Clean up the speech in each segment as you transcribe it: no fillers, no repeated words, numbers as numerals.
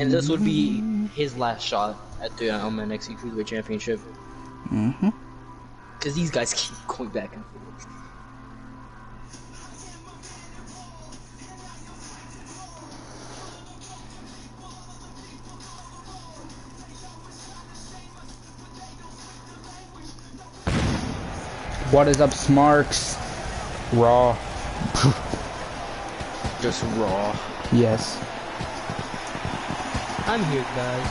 And this would be his last shot at the NXT Cruiserweight Championship. Because these guys keep going back and forth. What is up, Smarks? Raw. Just Raw. Yes. I'm here, guys.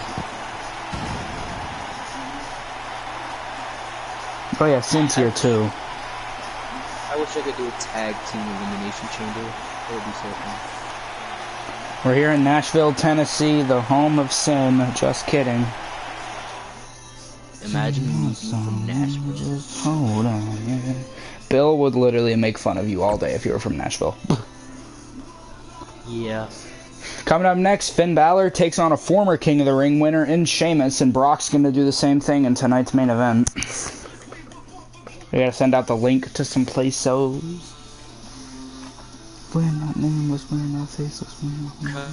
Oh yeah, Sin's here too. I wish I could do a tag team elimination chamber. That would be so fun. We're here in Nashville, Tennessee, the home of Sin. Just kidding. Imagine me from Nashville. Just hold on. Yeah. Bill would literally make fun of you all day if you were from Nashville. Yeah. Coming up next, Finn Balor takes on a former King of the Ring winner in Sheamus, and Brock's going to do the same thing in tonight's main event. We gotta send out the link to some places. We're not nameless, we're not faceless, we're not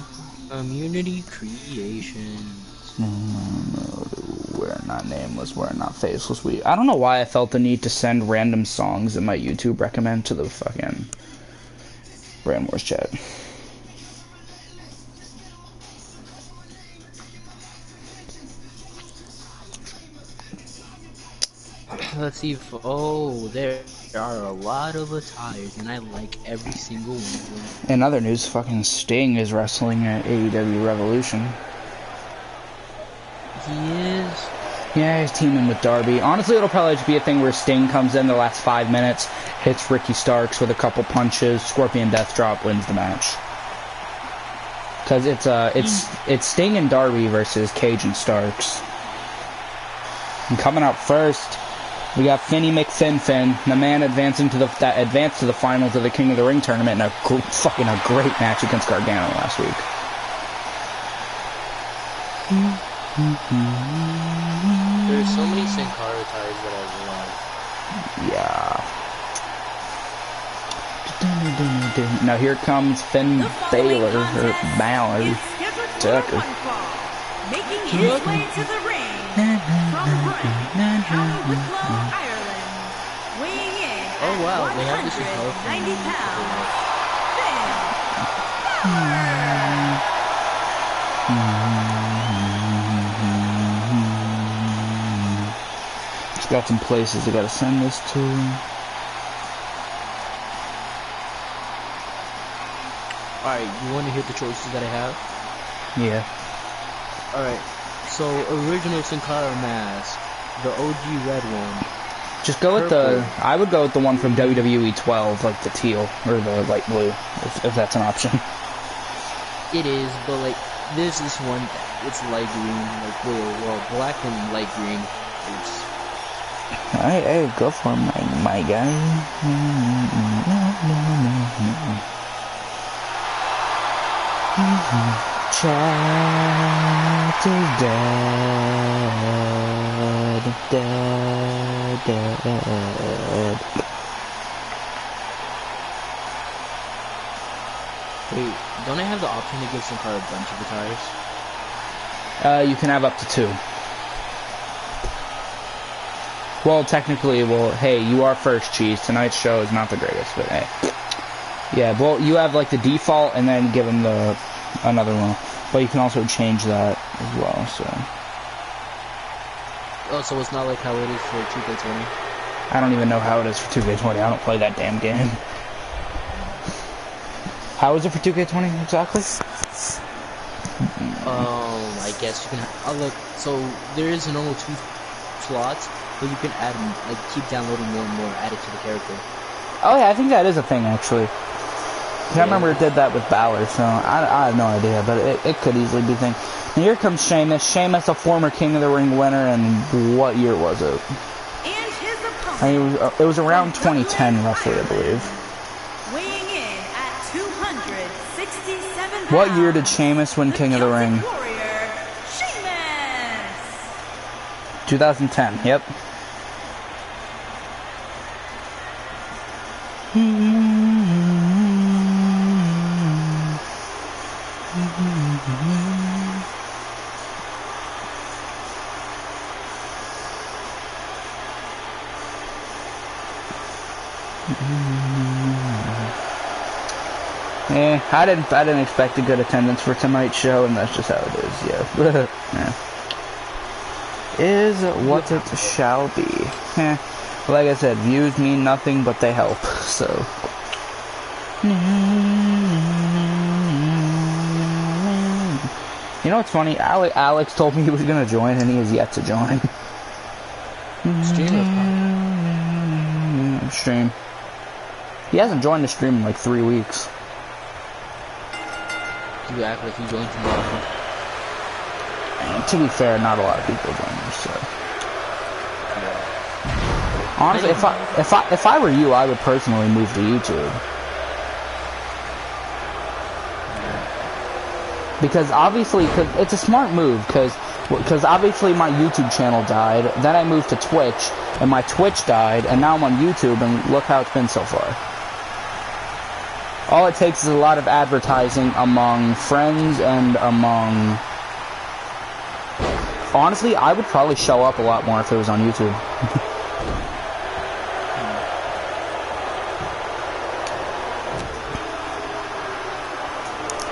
community creations. No, we're not nameless, we're not faceless. I don't know why I felt the need to send random songs in my YouTube recommend to the fucking Brand Wars chat. Let's see if, oh, there are a lot of attires, and I like every single one of them. In other news, fucking Sting is wrestling at AEW Revolution. He is? Yeah, he's teaming with Darby. Honestly, it'll probably just be a thing where Sting comes in the last 5 minutes, hits Ricky Starks with a couple punches, Scorpion Death Drop, wins the match. Because it's Sting and Darby versus Cage and Starks. And coming up first, we got Finny McFin, the man advancing to that advanced to the finals of the King of the Ring tournament in a great match against Gargano last week. There's so many Sin Cara attires that I love. Yeah. Now here comes Finn Balor, or Balor, Tucker. Making his way to the ring from Wicklow, Ireland, weighing in oh wow, at they have this in 190 pounds, It's got some places I gotta send this to. Alright, you want to hear the choices that I have? Yeah. Alright, so original Sin Cara mask, the OG red one. Just go with I would go with the one from WWE 12, like the teal, or the light blue, if that's an option. It is, but like, this is one, it's light green, like, well, black and light green. Alright, hey, go for it, my guy. Chat is dead. Wait, don't I have the option to give Sin Cara a bunch of attires? You can have up to 2. Well, technically, hey, you are first, Cheese. Tonight's show is not the greatest, but hey. Yeah, well, you have like the default and then give him another one. But you can also change that as well, so. Oh, so it's not like how it is for 2K20? I don't even know how it is for 2K20. I don't play that damn game. How is it for 2K20 exactly? I guess you can. Look, so there is a normal 2 slots, but you can add, like, keep downloading more and more, add it to the character. Oh yeah, I think that is a thing actually. I remember it did that with Balor, so I have no idea, but it could easily be a thing. And here comes Sheamus. Sheamus, a former King of the Ring winner, and what year was it? And his opponent, it was around 2010, roughly, I believe. Weighing in at 267 pounds. What year did Sheamus win King of the Ring? Warrior, Sheamus. 2010, yep. I didn't expect a good attendance for tonight's show, and that's just how it is. Yeah. Yeah. Is what it shall be. Like I said, views mean nothing, but they help. So. You know what's funny? Alex told me he was gonna join, and he has yet to join. Stream. He hasn't joined the stream in like 3 weeks. You act like you joined tomorrow. And to be fair, not a lot of people join this, so. Yeah. Honestly, if I were you, I would personally move to YouTube. Because obviously, it's a smart move, because obviously my YouTube channel died, then I moved to Twitch, and my Twitch died, and now I'm on YouTube, and look how it's been so far. All it takes is a lot of advertising among friends and among... Honestly, I would probably show up a lot more if it was on YouTube.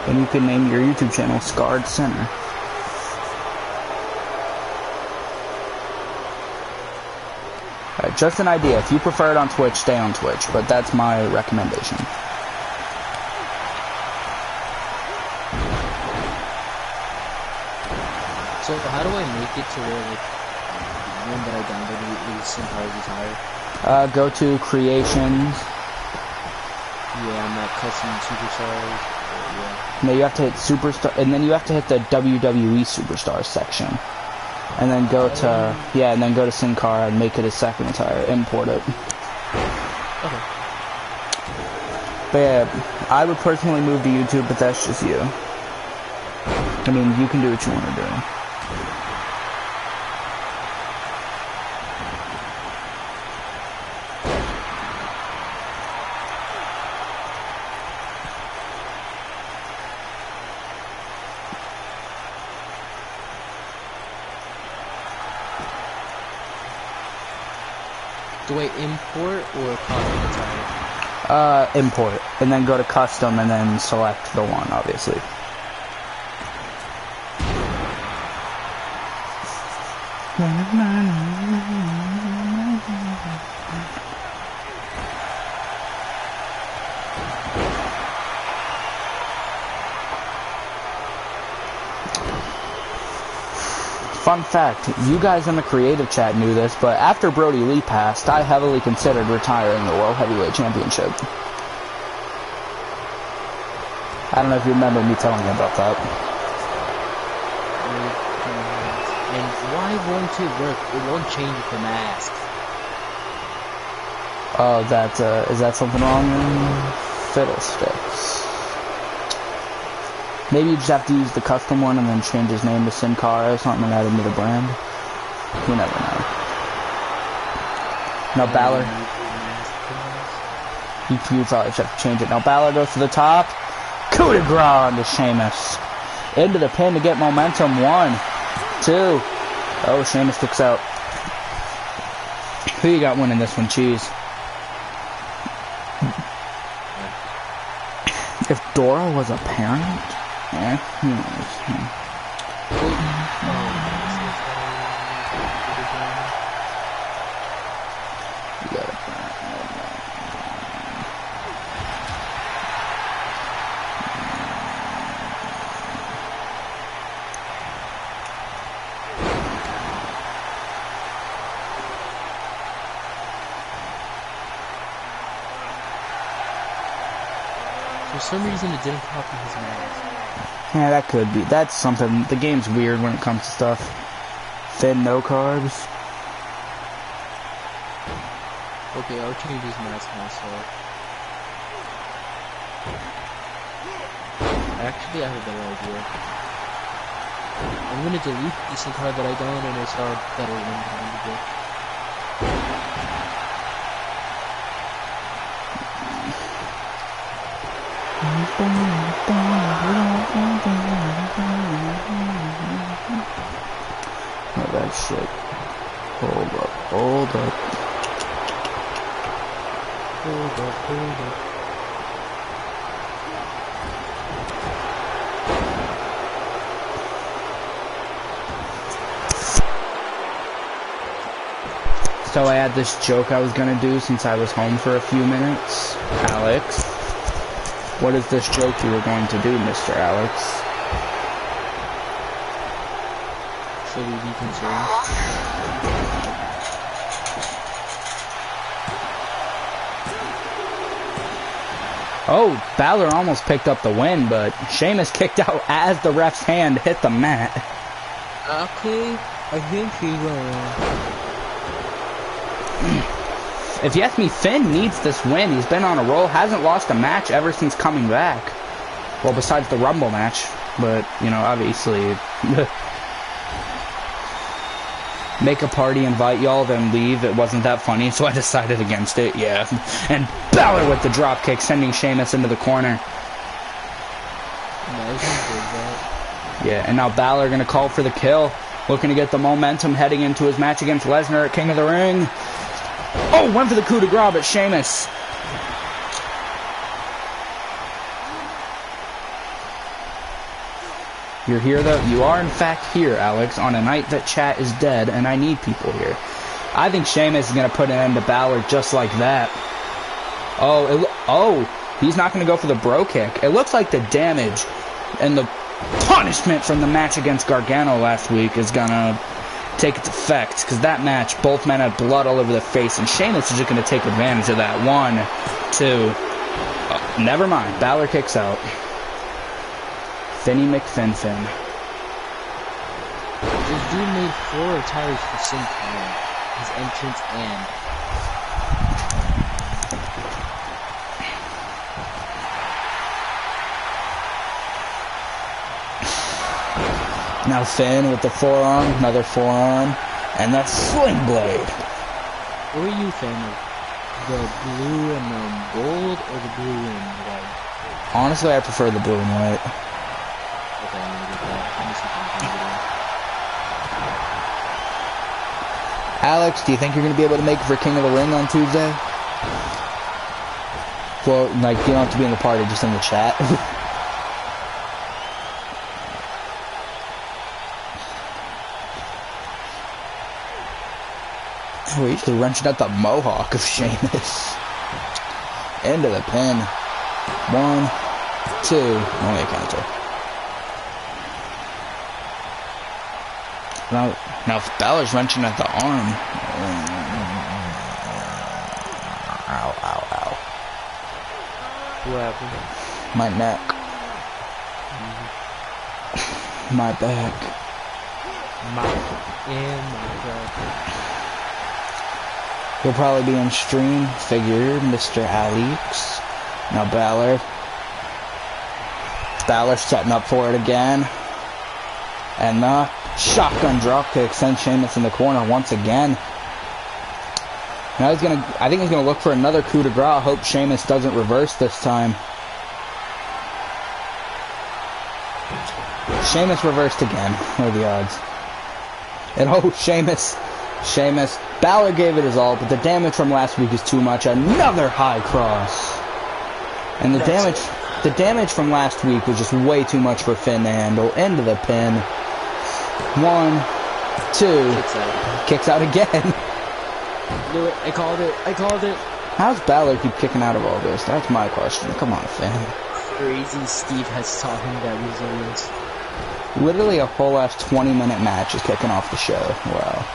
And you can name your YouTube channel Scarred Center. Alright, just an idea. If you prefer it on Twitch, stay on Twitch, but that's my recommendation. So how do I make it to where, like, the one that I downloaded is SIM card is higher? Go to Creations. Yeah, I'm at Custom Superstars. Yeah. No, you have to hit Superstar, and then you have to hit the WWE Superstars section. And then go to, yeah, and then go to SIM card and make it a second attire, import it. Okay. But yeah, I would personally move to YouTube, but that's just you. I mean, you can do what you want to do. Do I import or custom attire? Import, and then go to custom, and then select the one, obviously. Fun fact, you guys in the creative chat knew this, but after Brody Lee passed, I heavily considered retiring the World Heavyweight Championship. I don't know if you remember me telling you about that. And why won't it work? It won't change the mask. Oh, is that something wrong? Fiddlesticks. Maybe you just have to use the custom one and then change his name to Sin Cara or something and add him to the brand. You never know. Now Balor. You probably just have to change it. Now Balor goes to the top. Coup de grace to Sheamus. Into the pin to get momentum. 1, 2. Oh, Sheamus kicks out. Who you got winning this one? Cheese. If Dora was a parent? Yeah, who knows? For some reason, it didn't copy his mask. Yeah, that could be. That's something. The game's weird when it comes to stuff. Thin, no carbs. Okay, I'll change his mask myself. Actually, I have a better idea. I'm gonna delete the SIM card that I don't, and it's our better one behind the book. Oh, that shit. Hold up, hold up. Hold up, hold up. So I had this joke I was gonna do since I was home for a few minutes. Alex, what is this joke you were going to do, Mr. Alex? Should we be concerned? Oh, BÁLOR almost picked up the win, but Sheamus kicked out as the ref's hand hit the mat. Okay, I think he's gonna If you ask me, Finn needs this win. He's been on a roll, hasn't lost a match ever since coming back. Well, besides the Rumble match, but, you know, obviously... Make a party, invite y'all, then leave. It wasn't that funny, so I decided against it, yeah. And BÁLOR with the drop kick, sending Sheamus into the corner. Yeah, and now BÁLOR gonna call for the kill. Looking to get the momentum heading into his match against Lesnar at King of the Ring. Oh, went for the coup de grace, but Sheamus. You're here, though? You are, in fact, here, Alex, on a night that chat is dead, and I need people here. I think Sheamus is going to put an end to BÁLOR just like that. Oh, he's not going to go for the bro kick. It looks like the damage and the punishment from the match against Gargano last week is going to take its effect, because that match, both men had blood all over their face, and Sheamus is just going to take advantage of that. 1, 2. Oh, never mind. BÁLOR kicks out. Finny McFinfin. This dude made 4 attires for some time. His entrance and... Now Finn with the forearm, another forearm, and that sling blade. What are you fan of? The blue and gold, or the blue and white? Honestly, I prefer the blue and white. Okay, I'm gonna get that. Let me see if I can get it. Alex, do you think you're going to be able to make it for King of the Ring on Tuesday? Well, like, you don't have to be in the party, just in the chat. We're usually wrenching out the mohawk of Sheamus. Into the pin. 1, 2. Only a counter. Now if BÁLOR's wrenching at the arm. Ow, ow, ow. What happened? My neck. My back. My back. He'll probably be in stream. Figure, Mr. Alex. Now BÁLOR. BÁLOR setting up for it again. And the shotgun dropkick sends Sheamus in the corner once again. Now I think he's gonna look for another coup de grace. Hope Sheamus doesn't reverse this time. Sheamus reversed again. What are the odds? And oh, Sheamus. BÁLOR gave it his all, but the damage from last week is too much. Another high cross. And the damage from last week was just way too much for Finn to handle. Into the pin. 1, 2. Kicks out again. Do it. I called it. How's BÁLOR keep kicking out of all this? That's my question. Come on, Finn. Crazy Steve has taught him that resilience. Literally a whole ass 20-minute match is kicking off the show. Wow.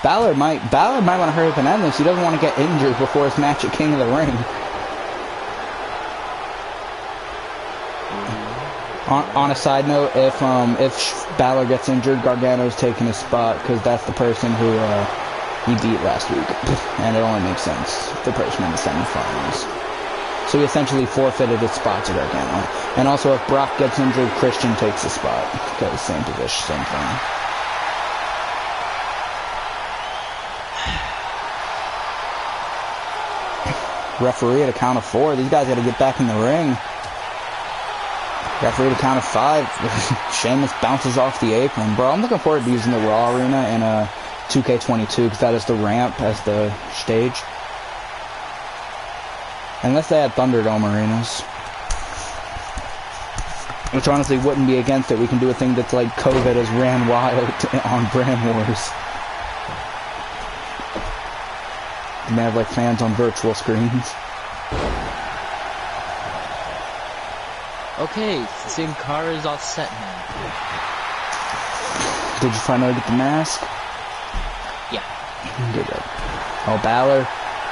BÁLOR might want to hurry up and end this. He doesn't want to get injured before his match at King of the Ring. On a side note, if BÁLOR gets injured, Gargano's taking his spot, because that's the person who he beat last week, and it only makes sense. The person in the semifinals. So he essentially forfeited his spot to Gargano. And also, if Brock gets injured, Christian takes the spot, because same position, same thing. Referee at a count of 4. These guys got to get back in the ring. Referee at a count of 5. Sheamus bounces off the apron. Bro, I'm looking forward to using the Raw Arena in 2K22, because that is the ramp as the stage. Unless they had Thunderdome arenas. Which honestly wouldn't be against it. We can do a thing that's like COVID has ran wild on Brand Wars. And they have like fans on virtual screens. Okay, Sin Cara is all set now. Did you finally get the mask? Yeah. Good. Oh, BÁLOR.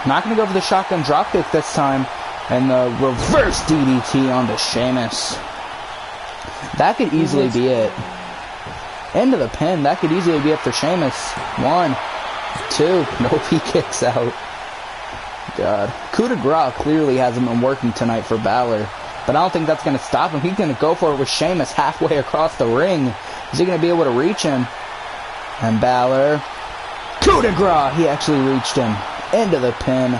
Not going to go for the shotgun dropkick this time. And the reverse DDT onto SHEAMUS. That could easily be it. Into the pin. That could easily be it for SHEAMUS. 1, 2. Nope, he kicks out. God. Coup de grace clearly hasn't been working tonight for BÁLOR. But I don't think that's going to stop him. He's going to go for it with SHEAMUS halfway across the ring. Is he going to be able to reach him? And BÁLOR. Coup de grace! He actually reached him. Into the pin.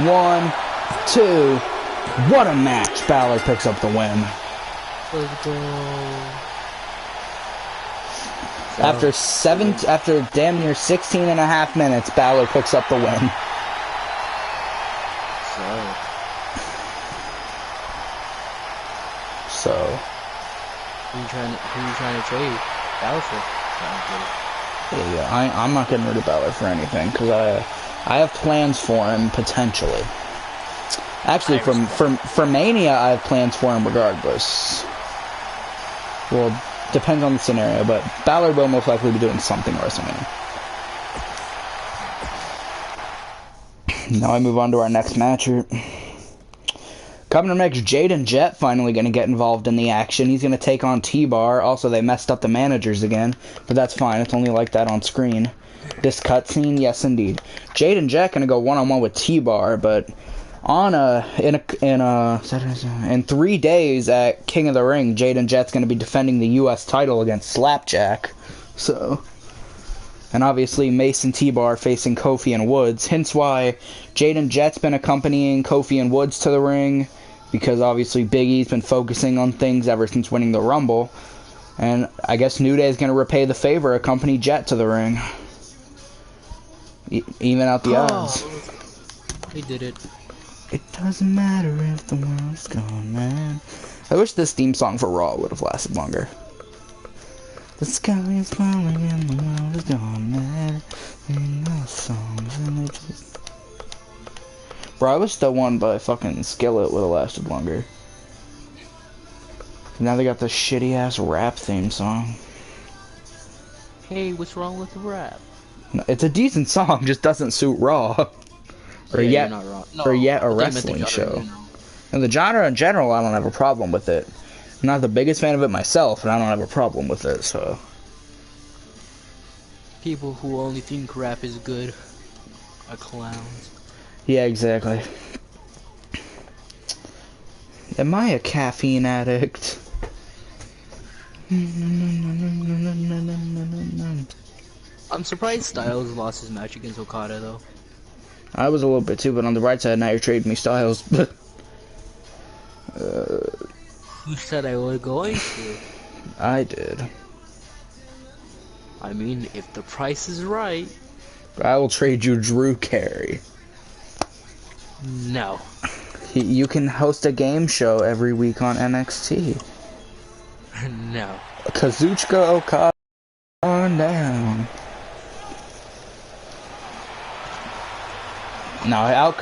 1, 2. What a match. BÁLOR picks up the win. Let's go. After damn near 16 and a half minutes, BÁLOR picks up the win. So. Who you trying to trade? BÁLOR for? Yeah, I'm not getting rid of BÁLOR for anything, because I have plans for him, potentially. Actually, for Mania, I have plans for him regardless. Well, depends on the scenario, but BÁLOR will most likely be doing something WrestleMania. Now I move on to our next match here. Coming up next, JAYDEN Jet finally going to get involved in the action. He's going to take on T-Bar. Also, they messed up the managers again, but that's fine. It's only like that on screen. This cutscene, yes indeed. JAYDEN Jet going to go one-on-one with T-Bar, but in 3 days at King of the Ring, JAYDEN Jet's going to be defending the U.S. title against Slapjack. So, and obviously Mason T-Bar facing Kofi and Woods. Hence why JAYDEN Jet's been accompanying Kofi and Woods to the ring, because obviously Big E's been focusing on things ever since winning the Rumble. And I guess New Day is going to repay the favor, accompany Jet to the ring. Even out the odds. He did it. It doesn't matter if the world's gone, man. I wish this theme song for Raw would have lasted longer. The sky is falling and the world is gone, man. And those songs and they just... Bro, I wish the one by fucking Skillet would have lasted longer. Now they got the shitty ass rap theme song. Hey, what's wrong with the rap? No, it's a decent song, just doesn't suit Raw. Or yet a wrestling show. And the genre in general, I don't have a problem with it. I'm not the biggest fan of it myself, and I don't have a problem with it, so... People who only think rap is good are clowns. Yeah, exactly. Am I a caffeine addict? I'm surprised Styles lost his match against Okada, though. I was a little bit too, but on the right side, now you're trading me Styles. Who said I was going to? I did. I mean, if the price is right. I will trade you Drew Carey. No. You can host a game show every week on NXT. No. Kazuchika Okada on down. Now,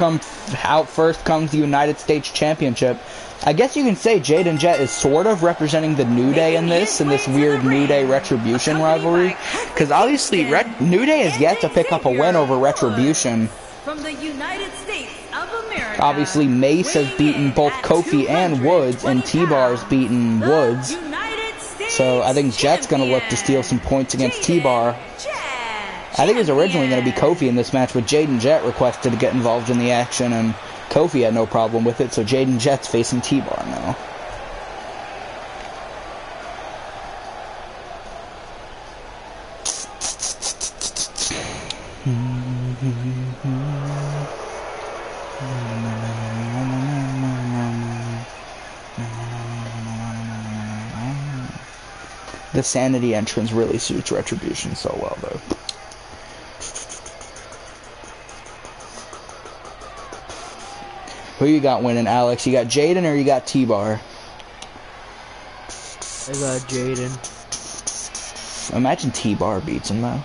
out first comes the United States Championship. I guess you can say JAYDEN Jet is sort of representing the New Day in this weird New Day Retribution rivalry. Because obviously, New Day has yet to pick up a win over Retribution. From the United States of America. Obviously, Mace has beaten both Kofi and Woods, and T-Bar's beaten Woods. So I think Jet's going to look to steal some points against T-Bar. I think it was originally going to be Kofi in this match, but JAYDEN Jet requested to get involved in the action, and Kofi had no problem with it, so JAYDEN Jet's facing T-Bar now. The Sanity entrance really suits Retribution so well, though. Who you got winning, Alex? You got JAYDEN or you got T-Bar? I got JAYDEN. Imagine T-Bar beats him, though.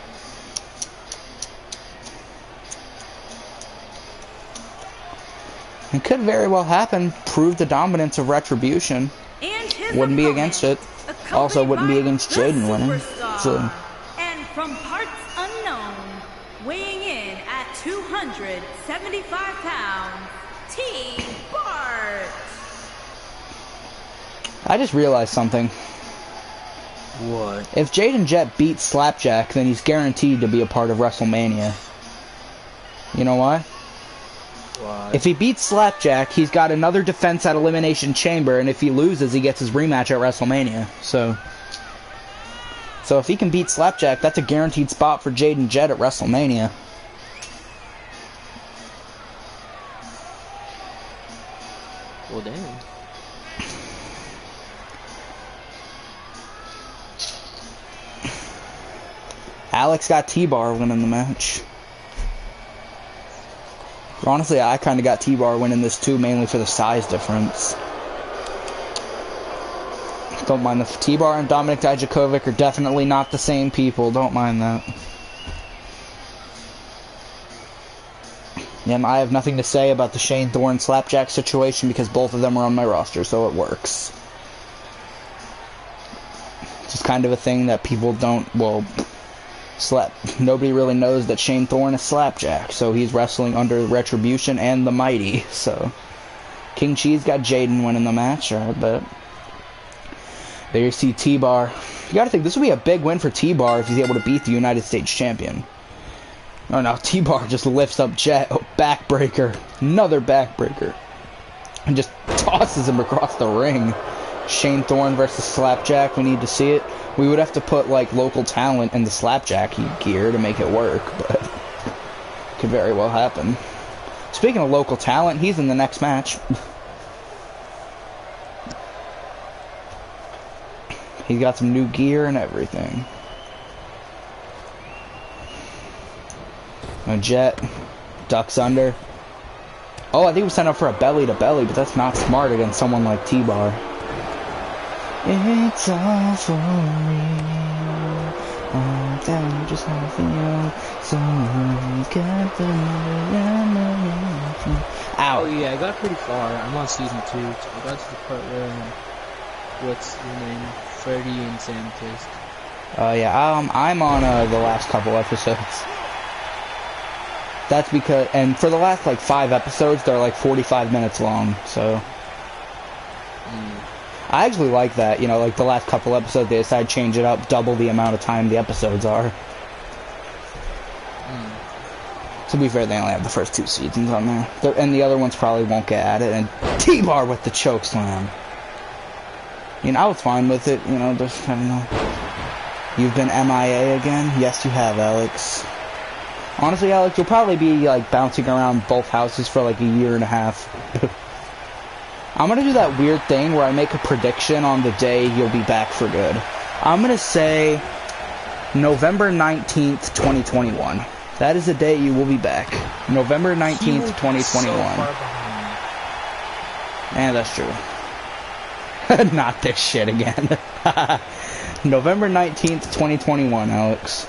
It could very well happen. Prove the dominance of Retribution. And his Wouldn't be opponent, against it. accompanied Also wouldn't be by against the Jayden winning. superstar. So. And from parts unknown, weighing in at 275 pounds, T. Bart. I just realized something. What? If Jayden Jet beats Slapjack, then he's guaranteed to be a part of WrestleMania. You know why? Why? If he beats Slapjack, he's got another defense at Elimination Chamber, and if he loses, he gets his rematch at WrestleMania. So if he can beat Slapjack, that's a guaranteed spot for Jayden Jet at WrestleMania. Well, damn. Alex got T-Bar winning the match. Honestly, I kind of got T-Bar winning this too, mainly for the size difference. Don't mind the T-Bar and Dominic Dijakovic are definitely not the same people. Don't mind that. Yeah, I have nothing to say about the Shane Thorne Slapjack situation because both of them are on my roster, so it works. It's just kind of a thing that people don't, well, nobody really knows that Shane Thorne is Slapjack, so he's wrestling under Retribution and the Mighty, so. King Cheese got Jayden winning the match, I bet. There you see T-Bar. You gotta think, this would be a big win for T-Bar if he's able to beat the United States Champion. Oh no, T-Bar just lifts up Jet. Oh, backbreaker. Another backbreaker. And just tosses him across the ring. Shane Thorne versus Slapjack, we need to see it. We would have to put, like, local talent in the Slapjack gear to make it work, but could very well happen. Speaking of local talent, he's in the next match. He's got some new gear and everything. A Jet ducks under. Oh, I think we signed up for a belly-to-belly, but that's not smart against someone like T-Bar. It's all for real. I'm down just how I feel. So we got the Ow. Oh yeah, I got pretty far. I'm on season 2. So I got to the part where what's his name? Freddy and Sam kissed. Oh yeah, I'm on the last couple episodes. That's because, and for the last like 5 episodes, they're like 45 minutes long, so. I actually like that, you know, like the last couple episodes they decided to change it up, double the amount of time the episodes are. To be fair, they only have the first 2 seasons on there. And the other ones probably won't get added. And T-Bar with the choke slam. You know, I was fine with it, you know, just, I don't know. You've been MIA again? Yes, you have, Alex. Honestly, Alex, you'll probably be, like, bouncing around both houses for, like, a year and a half. I'm gonna do that weird thing where I make a prediction on the day you'll be back for good. I'm gonna say November 19th, 2021. That is the day you will be back. November 19th, 2021. Yeah, that's true. Not this shit again. November 19th, 2021, Alex.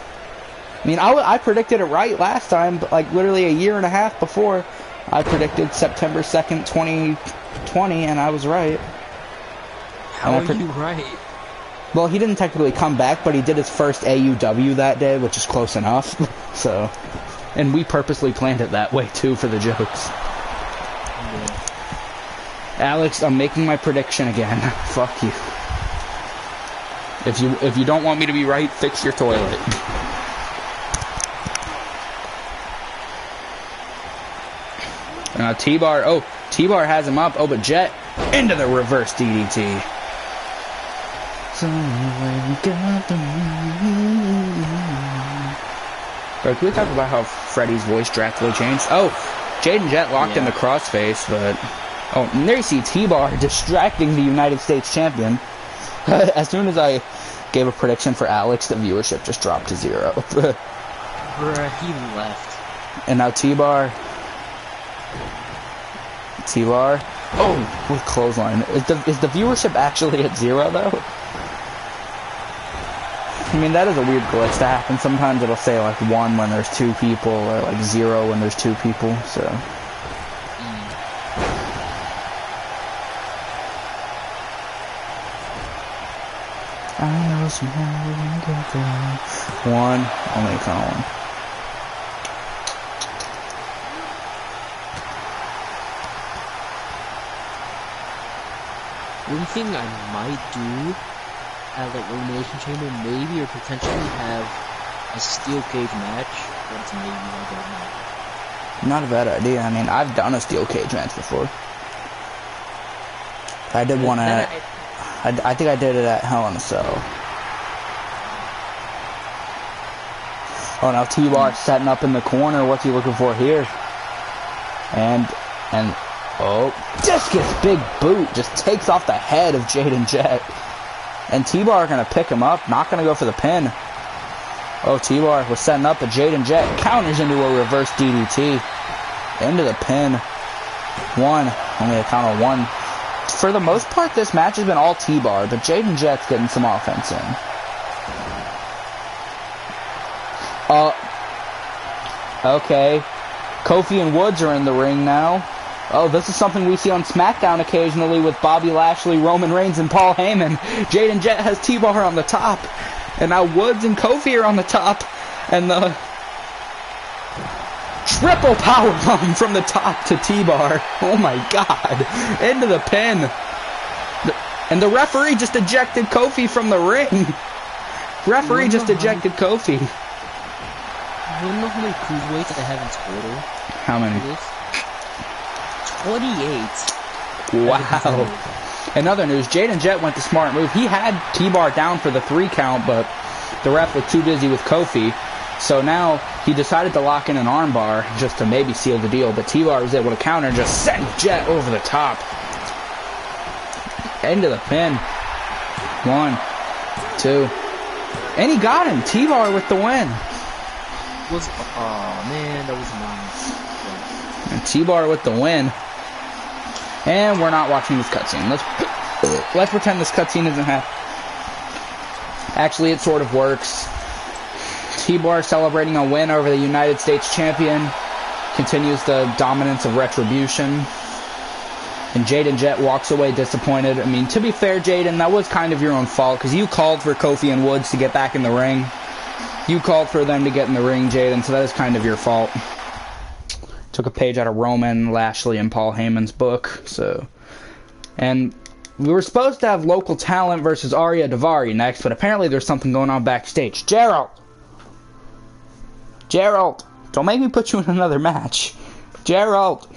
I mean, I predicted it right last time, but like literally a year and a half before. I predicted September 2nd, 2020, and I was right. How are you right? Well, he didn't technically come back, but he did his first AUW that day, which is close enough. So, and we purposely planned it that way too for the jokes. Yeah. Alex, I'm making my prediction again. Fuck you. If you don't want me to be right, fix your toilet. T-Bar, oh, T-Bar has him up. Oh, but Jet into the reverse DDT. So bro, can we talk about how Freddy's voice drastically changed? Oh, Jayden Jet locked in the crossface, but oh, and there you see T-Bar distracting the United States champion. As soon as I gave a prediction for Alex, the viewership just dropped to 0. Bruh, he left. And now T-Bar. Oh, with clothesline. Is the viewership actually at 0 though? I mean, that is a weird glitch to happen. Sometimes it'll say like 1 when there's 2 people, or like 0 when there's 2 people. So I know somehow we're gonna get there. One, only a count one. One thing I might do at like Elimination Chamber, maybe or potentially have a steel cage match. But it's maybe, I don't know. Not a bad idea. I mean, I've done a steel cage match before. I did one at... I think I did it at Hell in a Cell. Oh, now T-Bar setting up in the corner. What's he looking for here? And oh, just gets big boot. Just takes off the head of Jayden Jet. And T-Bar gonna pick him up. Not gonna go for the pin. Oh, T-Bar was setting up, but Jayden Jet counters into a reverse DDT. Into the pin. One. Only a count of one. For the most part, this match has been all T-Bar, but Jayden Jet's getting some offense in. Okay. Kofi and Woods are in the ring now. Oh, this is something we see on SmackDown occasionally with Bobby Lashley, Roman Reigns, and Paul Heyman. Jayden Jet has T-Bar on the top. And now Woods and Kofi are on the top. And the triple powerbomb from the top to T-Bar. Oh my god. Into the pin. And the referee just ejected Kofi from the ring. Referee just ejected Kofi. You don't know how many cruiserweights I have in total? How many? 28. Wow. In other news, Jayden Jet went the smart move. He had T-Bar down for the 3 count, but the ref was too busy with Kofi. So now he decided to lock in an armbar just to maybe seal the deal. But T-Bar was able to counter and just send Jet over the top. Into the pin. 1, 2. And he got him. T-Bar with the win. Oh man, that was nice. And T-Bar with the win. And we're not watching this cutscene. Let's pretend this cutscene isn't happening. Actually, it sort of works. T-Bar celebrating a win over the United States champion. Continues the dominance of Retribution. And Jayden Jet walks away disappointed. I mean, to be fair, Jayden, that was kind of your own fault, because you called for Kofi and Woods to get back in the ring. You called for them to get in the ring, Jayden, so that is kind of your fault. Took a page out of Roman, Lashley, and Paul Heyman's book. So, and we were supposed to have local talent versus Arya Daivari next, but apparently there's something going on backstage. Gerald, don't make me put you in another match. Gerald,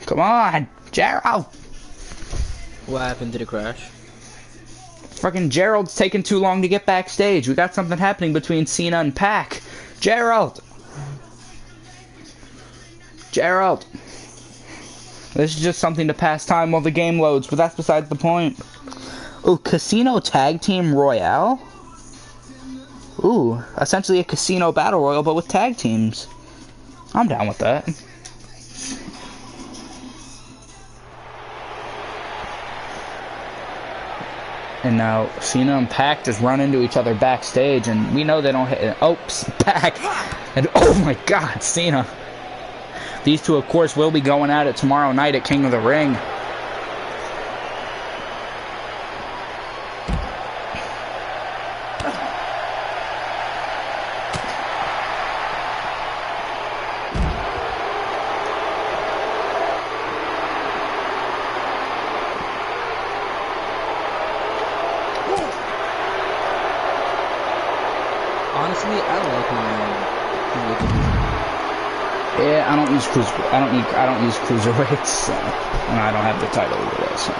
come on, Gerald. What happened? Did it crash? Fucking Gerald's taking too long to get backstage. We got something happening between Cena and Pac. Gerald. This is just something to pass time while the game loads, but that's besides the point. Ooh, Casino Tag Team Royale? Ooh, essentially a casino battle royal, but with tag teams. I'm down with that. And now Cena and Pac just run into each other backstage, and we know they don't hit it. Oh, Pac! And oh my god, Cena. These two, of course, will be going at it tomorrow night at King of the Ring. Honestly, I like my Yeah, I don't use cruiserweights, and I don't have the title either, so.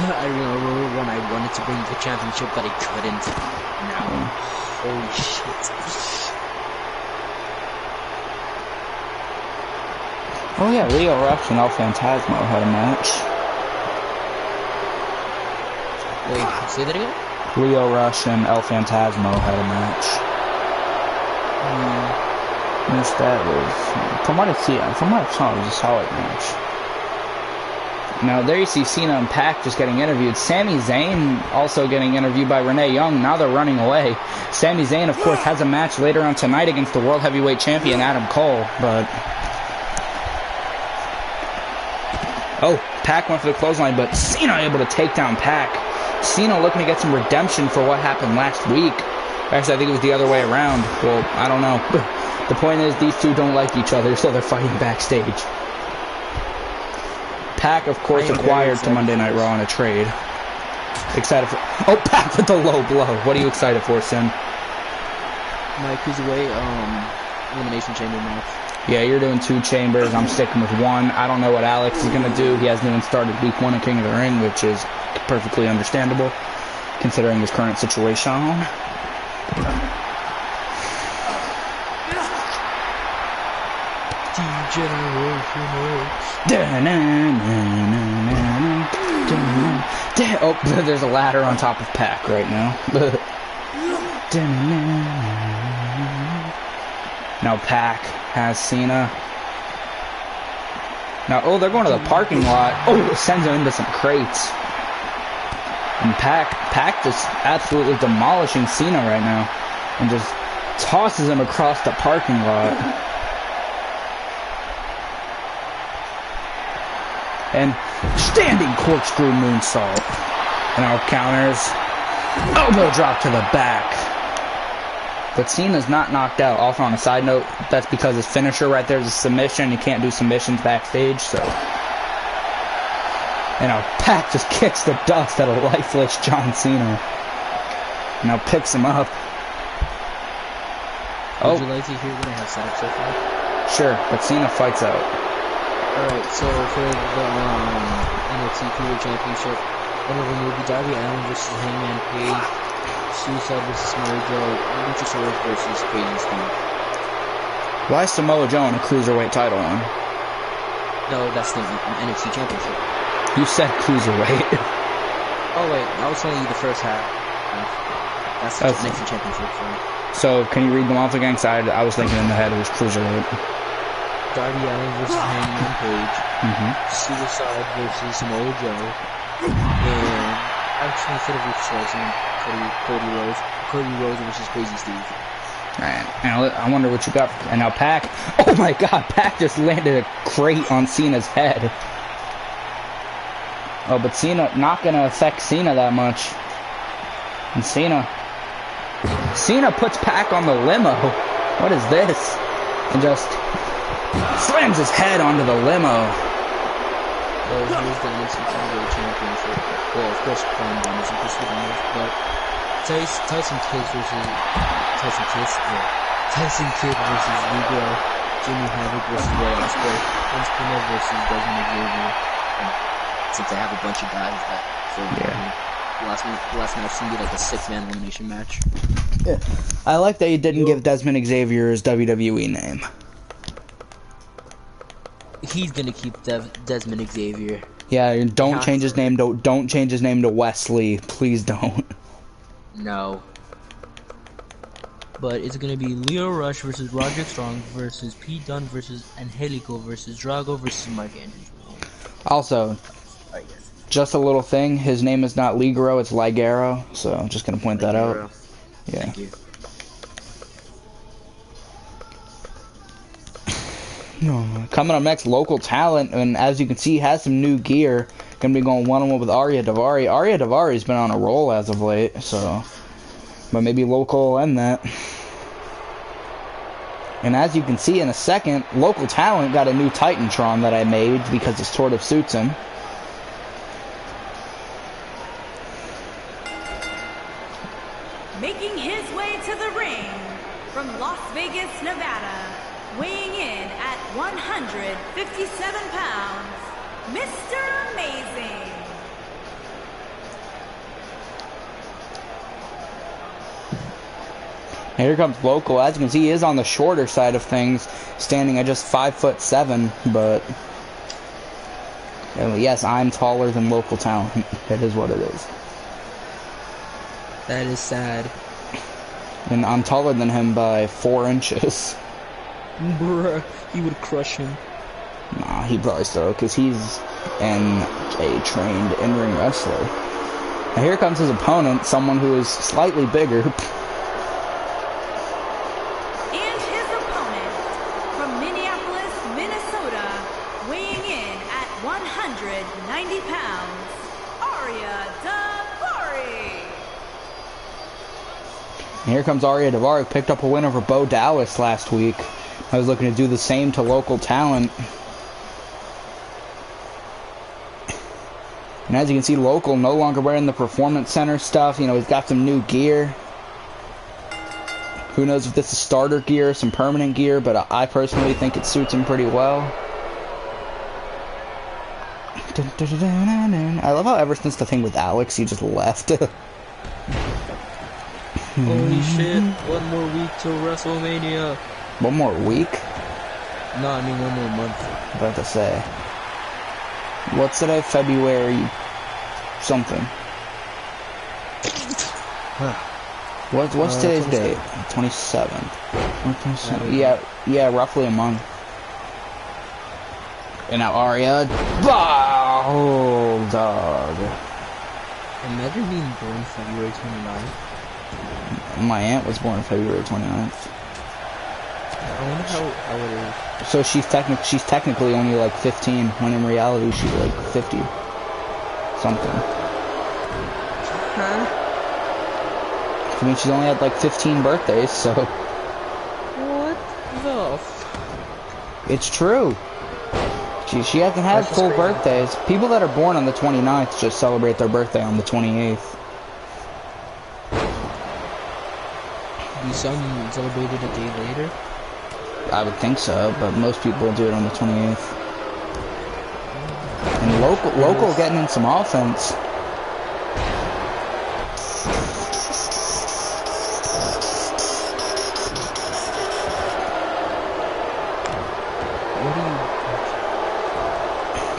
I remember when I wanted to bring the championship, but I couldn't. Now, holy shit. Oh yeah, Leo Rush and El Phantasmo had a match. Wait, say that again? Leo Rush and El Phantasmo had a match. That was, from what I saw, it was a solid match. Now there you see Cena and Pac just getting interviewed. Sami Zayn also getting interviewed by Renee Young. Now they're running away. Sami Zayn, of course, has a match later on tonight against the World Heavyweight Champion Adam Cole, but oh, Pac went for the clothesline, but Cena able to take down Pac. Cena looking to get some redemption for what happened last week. Actually, I think it was the other way around. Well, I don't know. The point is, these two don't like each other, so they're fighting backstage. Pac, of course, acquired to Monday Night Raw in a trade. Excited for... Oh, Pac with the low blow. What are you excited for, Sin? My Cruiserweight Elimination Chamber match. Yeah, you're doing 2 chambers. I'm sticking with 1. I don't know what Alex is going to do. He hasn't even started week 1 of King of the Ring, which is perfectly understandable, considering his current situation. Oh, there's a ladder on top of Pac right now. Now Pac has Cena. Now, oh, they're going to the parking lot. Oh, sends him into some crates. And Pac just absolutely demolishing Cena right now. And just tosses him across the parking lot. And standing corkscrew moonsault. And our counters. Elbow drop to the back. But Cena's not knocked out. Also, on a side note, that's because his finisher right there is a submission. You can't do submissions backstage, so... And now Pac just kicks the dust out of lifeless John Cena. Now picks him up. Would you like to hear what I have set up so far? Sure, but Cena fights out. Alright, so for the NXT Cruiserweight Championship, one of them will be Darby Allin versus Hangman Page, Suicide versus Samoa Joe, Luchasaurus versus Crazy Steve. Why is Samoa Joe in a Cruiserweight title on? No, that's the NXT Championship. You said Cruiserweight. Oh wait, I was telling you the first half. That's the NXT Championship. So, can you read them off again? Because I was thinking in the head it was Cruiserweight. Darby Allin versus Hangman Page, Suicide versus Samoa Joe, and actually instead of Luchasaurus, Cody Rhodes versus Crazy Steve. Alright, now I wonder what you got. And now Pac. Oh my god, Pac just landed a crate on Cena's head. Oh, but Cena not gonna affect Cena that much. And Cena puts Pac on the limo. What is this? And just slams his head onto the limo. Well, here's the NXT Cruiserweight Championship. Well, of course, Prime Diamonds and Chris Wiggins, but Tyson Kidd versus Negro, Jimmy Havoc versus Roy Ospreay, Prince Puma versus Desmond Xavier. Since I have a bunch of guys that last match seemed to be like a 6-man elimination match. Yeah. I like that you didn't give Desmond Xavier his WWE name. He's gonna keep Desmond Xavier. Yeah, don't change his name. Don't change his name to Wesley. Please don't. No. But it's gonna be Leo Rush versus Roderick Strong versus Pete Dunne versus Angelico versus Drago versus Mark Andrews. Also, just a little thing. His name is not Ligero, it's Ligero. So I'm just gonna point that out. Yeah. Thank you. Coming up next, local talent, and as you can see, has some new gear. Gonna be going one-on-one with Arya Daivari. Arya Daivari's been on a roll as of late, so, but maybe local will end that. And as you can see in a second, local talent got a new Titantron that I made because it sort of suits him. Making his way to the ring from Las Vegas, Nevada, weighing in at 157 pounds, Mr. Amazing. And here comes local. As you can see, he is on the shorter side of things, standing at just 5'7", but yes, I'm taller than local talent. It is what it is. That is sad. And I'm taller than him by 4 inches. Bruh, he would crush him. Nah, he probably still, because he's a trained in-ring wrestler. Now here comes his opponent, someone who is slightly bigger. And his opponent from Minneapolis, Minnesota, weighing in at 190 pounds, Arya Daivari. And here comes Aria Davari, who picked up a win over Bo Dallas last week. I was looking to do the same to local talent. And as you can see, local no longer wearing the Performance Center stuff. You know, he's got some new gear. Who knows if this is starter gear, some permanent gear, but I personally think it suits him pretty well. I love how ever since the thing with Alex, he just left. Holy shit, one more week till WrestleMania. One more week? No, I mean one more month. I'm about to say. What's today? February something. What's today's date? 27th. 27th. Yeah, roughly a month. And now Aria, dog. Imagine being born February 29th. My aunt was born February 29th. I wonder how it is. So she's technically only like 15, when in reality she's like 50 something. Huh? I mean, she's only had like 15 birthdays, so. What the f? It's true. She hasn't had full birthdays. People that are born on the 29th just celebrate their birthday on the 28th. Do some celebrate it a day later? I would think so, but most people do it on the 28th. And local getting in some offense.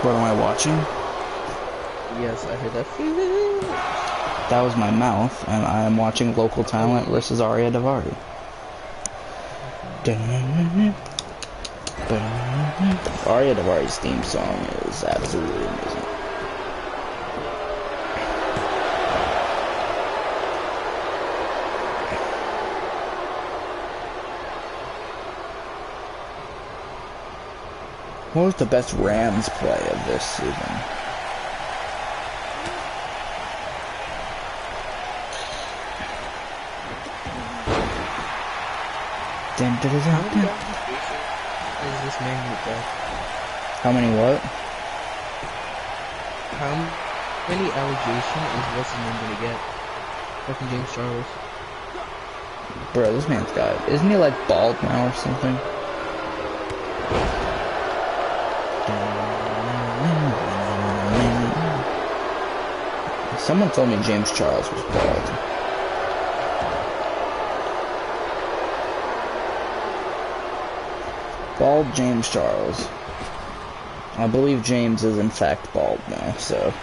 What am I watching? Yes, I heard that feeling. That was my mouth, and I am watching Local Talent versus Aria Davari. Aria Davari's theme song is absolutely amazing. What was the best Rams play of this season? Is this man with that? How many what? How many allegations is what's his name gonna get? Fucking James Charles. Bro, this man's got... Isn't he like bald now or something? Someone told me James Charles was bald. Bald James Charles. I believe James is in fact bald now, so...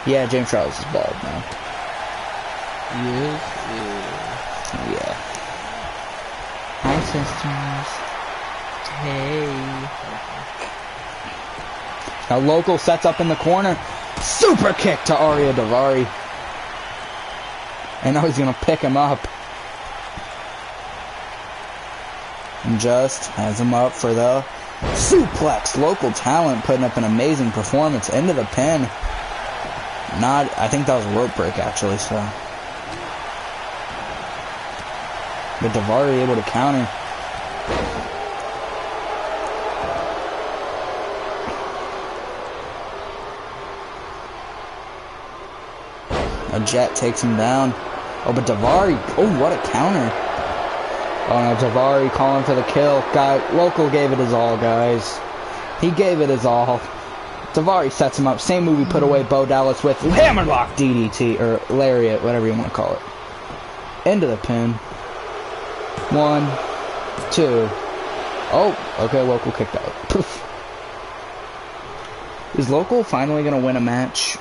Yeah, James Charles is bald now. He is? Yeah. Hi, sisters. Hey. Now Local sets up in the corner. Super kick to Aria Davari. And now he's gonna pick him up. And just has him up for the suplex. Local Talent putting up an amazing performance into the pin. I think that was a rope break actually, so. But Davari able to counter. A jet takes him down. Oh, but Davari, oh, what a counter. Oh no, Davari calling for the kill. Local gave it his all, guys. He gave it his all. Davari sets him up. Same move he put away Bo Dallas with. Hammerlock DDT, or Lariat, whatever you want to call it. Into the pin. 1, 2. Oh, okay, Local kicked out. Is Local finally going to win a match?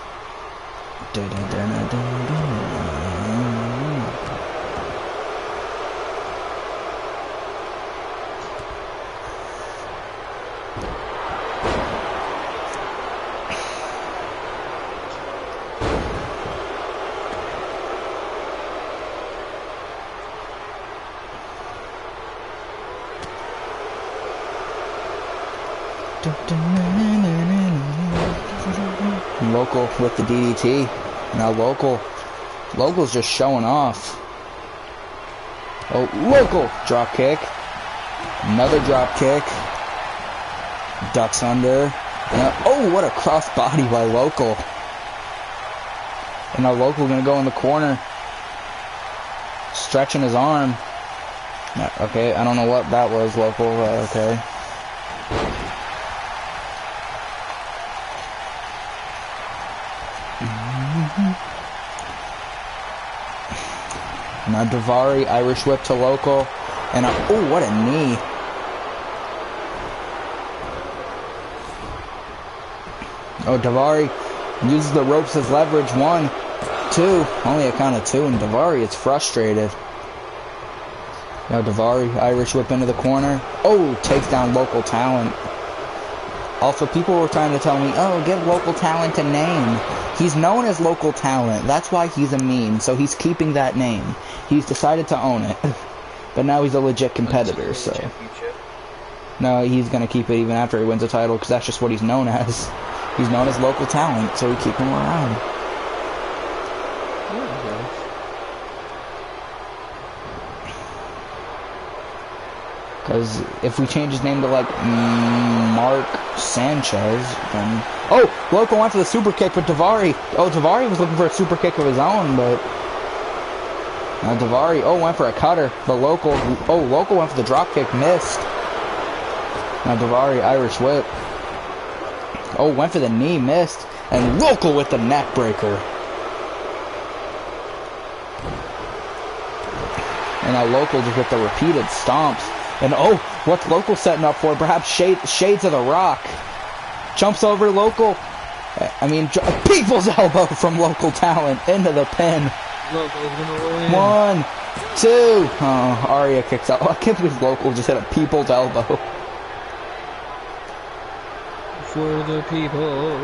Local with the DDT. Now Local Local's just showing off. Oh, Local! Drop kick. Another drop kick. Ducks under. Oh, what a cross body by Local. And now Local gonna go in the corner. Stretching his arm. Okay, I don't know what that was, Local. Okay. Now Davari, Irish whip to Local. And oh, what a knee. Oh, Davari uses the ropes as leverage. 1, 2. Only a count of 2, and Davari is frustrated. Now Davari, Irish whip into the corner. Oh, takes down Local talent. Also, people were trying to tell me, oh, give Local talent a name. He's known as Local Talent. That's why he's a meme, so he's keeping that name. He's decided to own it. But now he's a legit competitor, so... No, he's going to keep it even after he wins the title, because that's just what he's known as. He's known as Local Talent, so we keep him around. Because if we change his name to, like, Mark Sanchez, then... Oh! Local went for the super kick with Davari. Oh, Davari was looking for a super kick of his own, but... Now Davari, went for a cutter. But Local went for the drop kick, missed. Now Davari, Irish whip. Oh, went for the knee, missed. And Local with the neck breaker. And now Local just with the repeated stomps. And oh, what's Local setting up for? Perhaps Shades of the Rock. Jumps over Local. I mean, People's Elbow from Local Talent into the pin. Local's gonna win. 1, 2. Oh, Arya kicks out. I can't believe Local just hit a People's Elbow. For the people.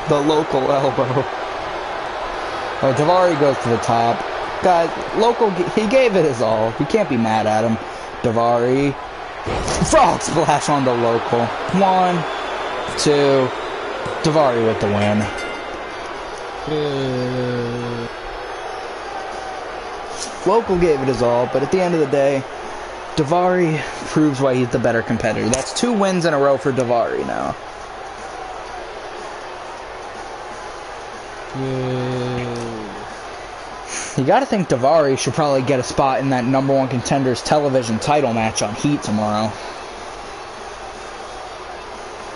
The Local elbow. Oh, Davari goes to the top. Guys, Local, he gave it his all. We can't be mad at him. Davari. Frog splash on the Local. 1, 2. Davari with the win. Local gave it his all, but at the end of the day, Davari proves why he's the better competitor. That's 2 wins in a row for Davari now. You gotta think Davari should probably get a spot in that #1 Contenders television title match on Heat tomorrow.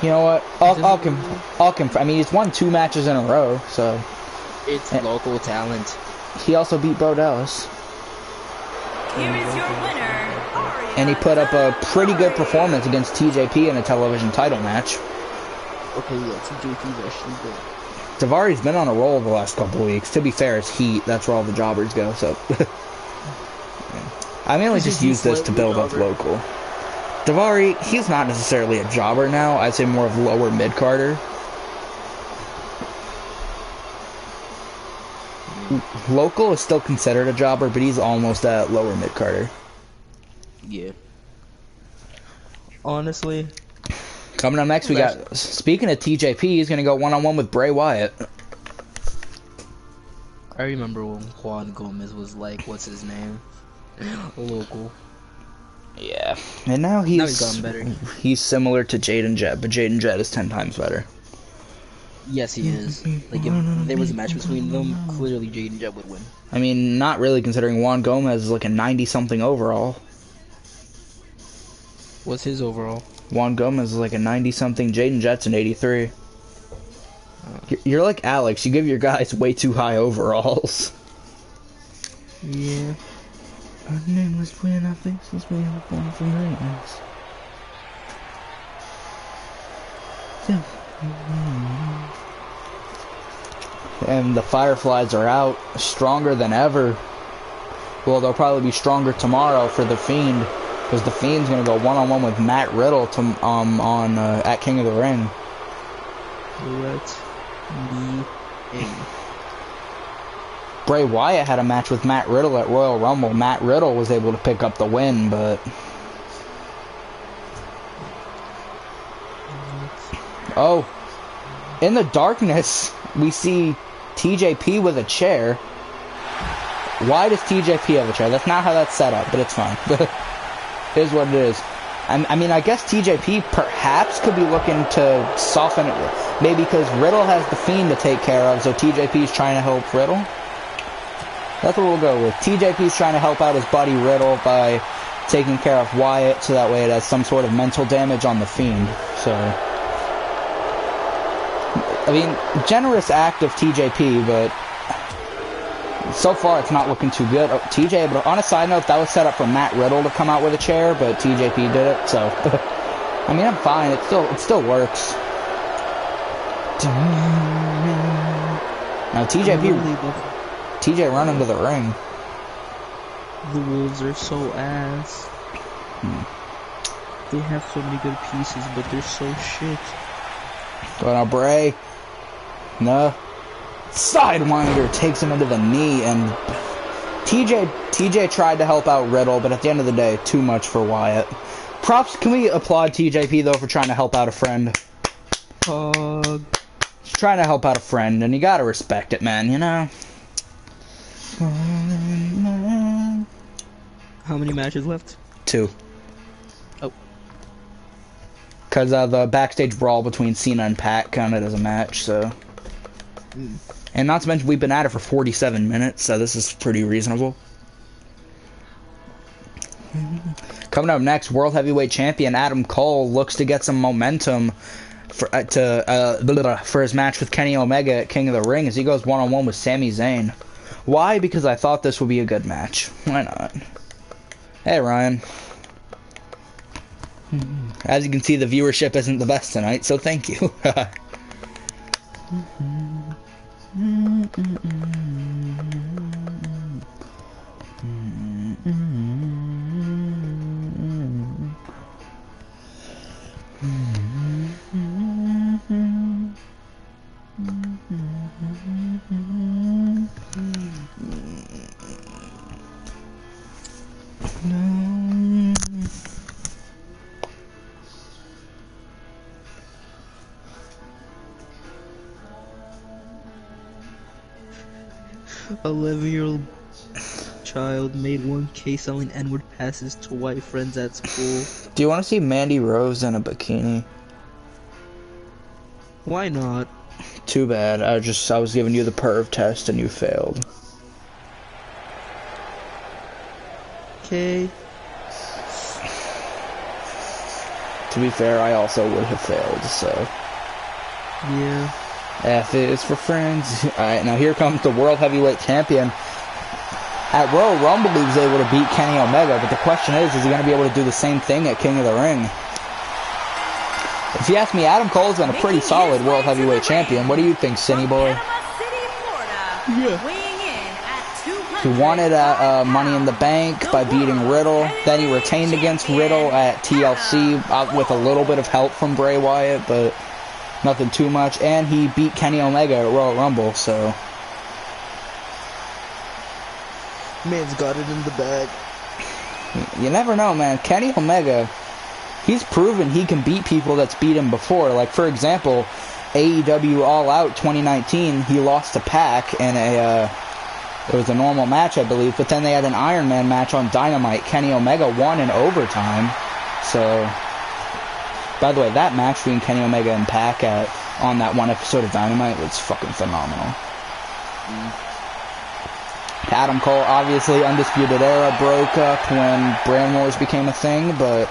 You know what? I'll confirm. I mean, he's won 2 matches in a row, so... It's Local Talent. He also beat Bro Dallas. Here is your winner, Arya. And he put up a pretty good performance against TJP in a television title match. Okay, yeah, TJP's actually good. Davari's been on a roll the last couple of weeks. To be fair, it's Heat. That's where all the jobbers go, so... I mainly just use this to build up Local. Davari, he's not necessarily a jobber now. I'd say more of lower mid-carder. Local is still considered a jobber, but he's almost at lower mid-carder. Yeah. Honestly. Coming up next, we got... Speaking of TJP, he's going to go one-on-one with Bray Wyatt. I remember when Juan Gomez was like, what's his name? Local. Yeah. And now he's gotten better. He's similar to Jayden Jet, but Jayden Jet is 10 times better. Yes, he is. Like, if there was a match between them, clearly Jayden Jet would win. I mean, not really, considering Juan Gomez is like a 90-something overall. What's his overall? Juan Gomez is like a 90-something. Jayden Jet's an 83. You're like Alex. You give your guys way too high overalls. Yeah. Our name was when I think since we were born from greatness. And the Fireflies are out, stronger than ever. Well, they'll probably be stronger tomorrow for the Fiend, because the Fiend's gonna go one-on-one with Matt Riddle to at King of the Ring. Let me in. Bray Wyatt had a match with Matt Riddle at Royal Rumble. Matt Riddle was able to pick up the win, but... Oh. In the darkness, we see TJP with a chair. Why does TJP have a chair? That's not how that's set up, but it's fine. It is what it is. I mean, I guess TJP perhaps could be looking to soften it, maybe because Riddle has the Fiend to take care of, so TJP's trying to help Riddle. That's what we'll go with. TJP's trying to help out his buddy Riddle by taking care of Wyatt, so that way it has some sort of mental damage on the Fiend. So, I mean, generous act of TJP, but so far it's not looking too good. Oh, TJ, but on a side note, that was set up for Matt Riddle to come out with a chair, but TJP did it, so I mean, I'm fine. It still works. Now TJ run into the ring. The Wolves are so ass. They have so many good pieces, but they're so shit. But now Bray, no. Sidewinder takes him into the knee, and TJ tried to help out Riddle, but at the end of the day, too much for Wyatt. Props, can we applaud TJP though for trying to help out a friend? He's trying to help out a friend, and you gotta respect it, man, you know? How many matches left? 2. Oh. Because the backstage brawl between Cena and Pat counted as a match, so... And not to mention, we've been at it for 47 minutes, so this is pretty reasonable. Coming up next, World Heavyweight Champion Adam Cole looks to get some momentum for his match with Kenny Omega at King of the Ring as he goes one-on-one with Sami Zayn. Why? Because I thought this would be a good match. Why not? Hey, Ryan. As you can see, the viewership isn't the best tonight, so thank you. A 11-year-old child made 1K selling N-word passes to white friends at school. Do you want to see Mandy Rose in a bikini? Why not? Too bad. I was giving you the perv test and you failed. Okay. To be fair, I also would have failed, so... Yeah. F is for friends. Alright, now here comes the World Heavyweight Champion. At Royal Rumble, he was able to beat Kenny Omega, but the question is he going to be able to do the same thing at King of the Ring? If you ask me, Adam Cole's been a pretty solid World Heavyweight Champion. What do you think, Cinny Boy? Yeah. He won it at Money in the Bank by beating Riddle. Then he retained against Riddle at TLC with a little bit of help from Bray Wyatt, but nothing too much. And he beat Kenny Omega at Royal Rumble, so... Man's got it in the bag. You never know, man. Kenny Omega, he's proven he can beat people that's beat him before. Like, for example, AEW All Out 2019, he lost to Pac in it was a normal match, I believe, but then they had an Iron Man match on Dynamite. Kenny Omega won in overtime. So, by the way, that match between Kenny Omega and Pac on that one episode of Dynamite was fucking phenomenal. Adam Cole, obviously, Undisputed Era broke up when Brand Wars became a thing, but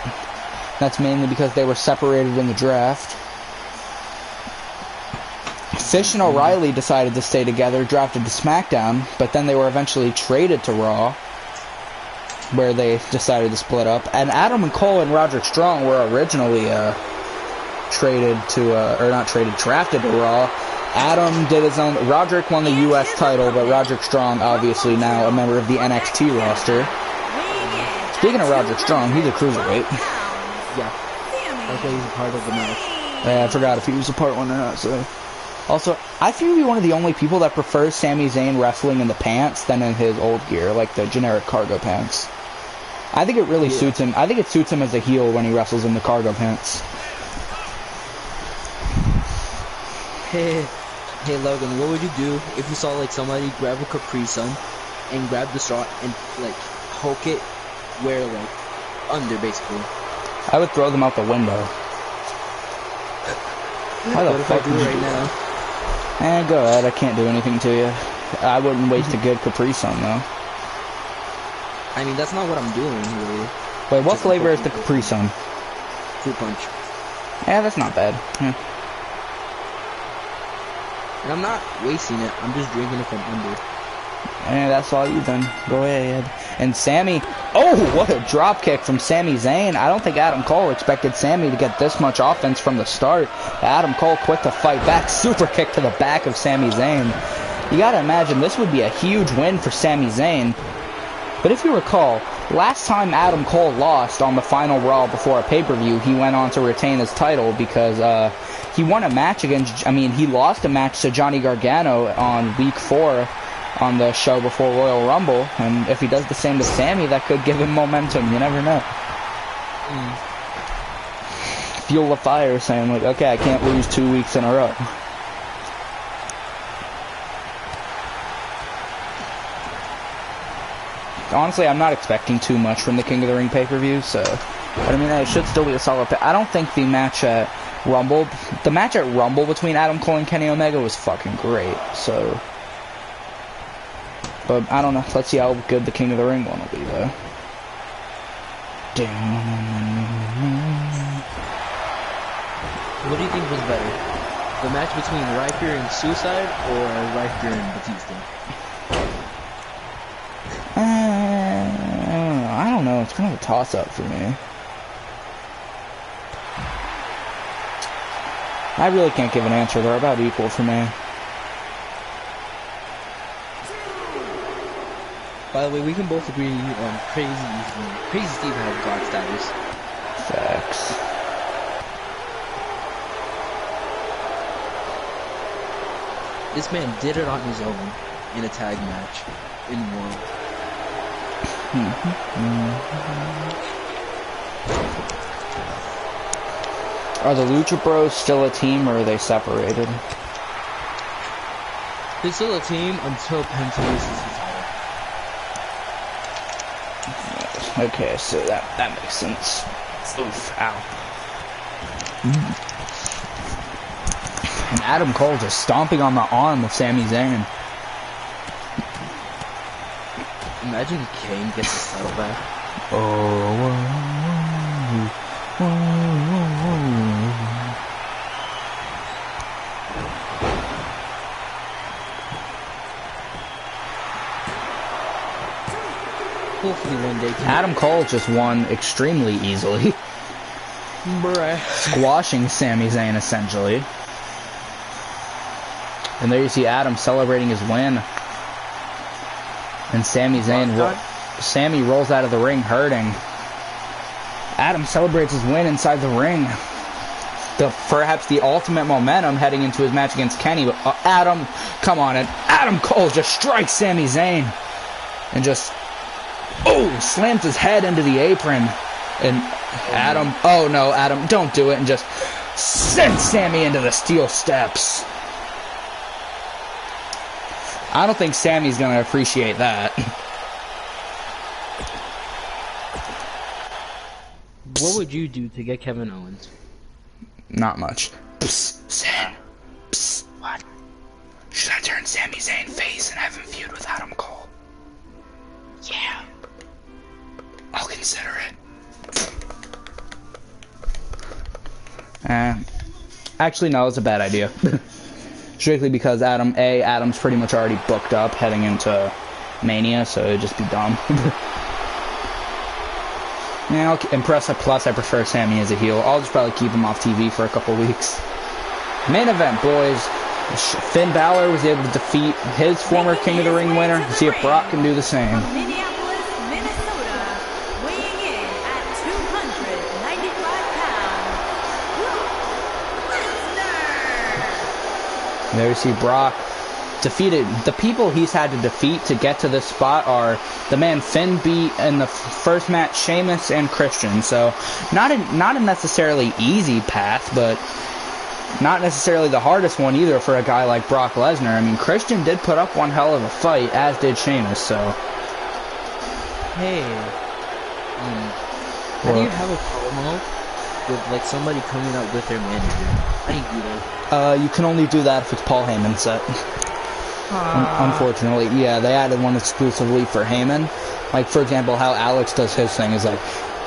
that's mainly because they were separated in the draft. Fish and O'Reilly decided to stay together, drafted to SmackDown, but then they were eventually traded to Raw, where they decided to split up. And Adam and Cole and Roderick Strong were originally drafted to Raw. Adam did his own... Roderick won the U.S. title, but Roderick Strong, obviously now a member of the NXT roster. Speaking of Roderick Strong, he's a cruiserweight. Yeah. Okay, he's a part of the match. Yeah, I forgot if he was a part one or not, so... Also, I feel to be one of the only people that prefers Sami Zayn wrestling in the pants than in his old gear, like the generic cargo pants. I think it really suits him. I think it suits him as a heel when he wrestles in the cargo pants. Hey Logan, what would you do if you saw like somebody grab a Capri Sun and grab the straw and like poke it where like under basically. I would throw them out the window. Why the fuck would you do right now? Go ahead, I can't do anything to you. I wouldn't waste a good Capri Sun though. I mean, that's not what I'm doing really. Wait, what flavor is the Capri Sun? Fruit punch. Yeah, that's not bad. Yeah. And I'm not wasting it, I'm just drinking it from under. And that's all you then. Go ahead. And Sami, oh, what a drop kick from Sami Zayn. I don't think Adam Cole expected Sami to get this much offense from the start. Adam Cole quick to fight back. Super kick to the back of Sami Zayn. You gotta imagine this would be a huge win for Sami Zayn. But if you recall, last time Adam Cole lost on the final Raw before a pay-per-view, he went on to retain his title because he won a match against, he lost a match to Johnny Gargano on week 4 on the show before Royal Rumble, and if he does the same to Sami, that could give him momentum. You never know. Fuel the fire, saying like, okay, I can't lose 2 weeks in a row. Honestly, I'm not expecting too much from the King of the Ring pay-per-view, so, but I mean, it should still be a solid I don't think the match at Rumble between Adam Cole and Kenny Omega was fucking great, so. But I don't know. Let's see how good the King of the Ring one will be, though. What do you think was better? The match between Riker and Suicide or Riker and Batista? I don't know. It's kind of a toss-up for me. I really can't give an answer. They're about equal for me. By the way, we can both agree on Crazy Steve has God status. Facts. This man did it on his own in a tag match in World. Are the Lucha Bros still a team, or are they separated? They're still a team until Penta loses his title. Okay, so that makes sense. Oof, ow. And Adam Cole just stomping on the arm of Sami Zayn. Imagine Kane gets his title back. Hopefully one day. Adam Cole just won extremely easily. Bruh. Squashing Sami Zayn, essentially. And there you see Adam celebrating his win. And Sami Zayn, Sami rolls out of the ring hurting. Adam celebrates his win inside the ring. Perhaps the ultimate momentum heading into his match against Kenny. But Adam, come on, and Adam Cole just strikes Sami Zayn. And just, slams his head into the apron. And Adam, oh no, Adam, don't do it. And just sends Sami into the steel steps. I don't think Sami's going to appreciate that. What would you do to get Kevin Owens? Not much. Psst, Sam. Psst, what? Should I turn Sami Zayn face and have him feud with Adam Cole? Yeah. I'll consider it. Actually, no, it's a bad idea. Strictly because Adam's pretty much already booked up heading into Mania, so it'd just be dumb. Yeah, plus I prefer Sami as a heel. I'll just probably keep him off TV for a couple weeks. Main event, boys. Finn Balor was able to defeat his former King of the Ring winner. See if Brock can do the same. Minneapolis, Minnesota, weighing in at 295 pounds, LESNAR. There you see Brock defeated. The people he's had to defeat to get to this spot are the man Finn beat in the first match, Sheamus and Christian. So not a necessarily easy path, but not necessarily the hardest one either for a guy like Brock Lesnar. I mean, Christian did put up one hell of a fight, as did Sheamus, so... Hey, how do you have a promo with, like, somebody coming out with their manager? How do you do that? You can only do that if it's Paul Heyman's set. Unfortunately, yeah, they added one exclusively for Heyman. Like, for example, how Alex does his thing is, like,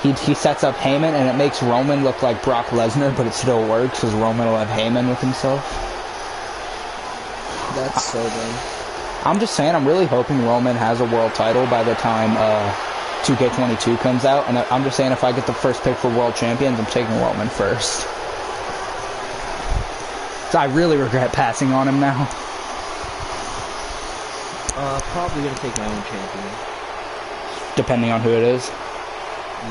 he sets up Heyman, and it makes Roman look like Brock Lesnar, but it still works, because Roman will have Heyman with himself. That's so dumb. I'm just saying, I'm really hoping Roman has a world title by the time 2K22 comes out, and I'm just saying if I get the first pick for world champions, I'm taking Roman first. So I really regret passing on him now. Probably gonna take my own champion. Depending on who it is.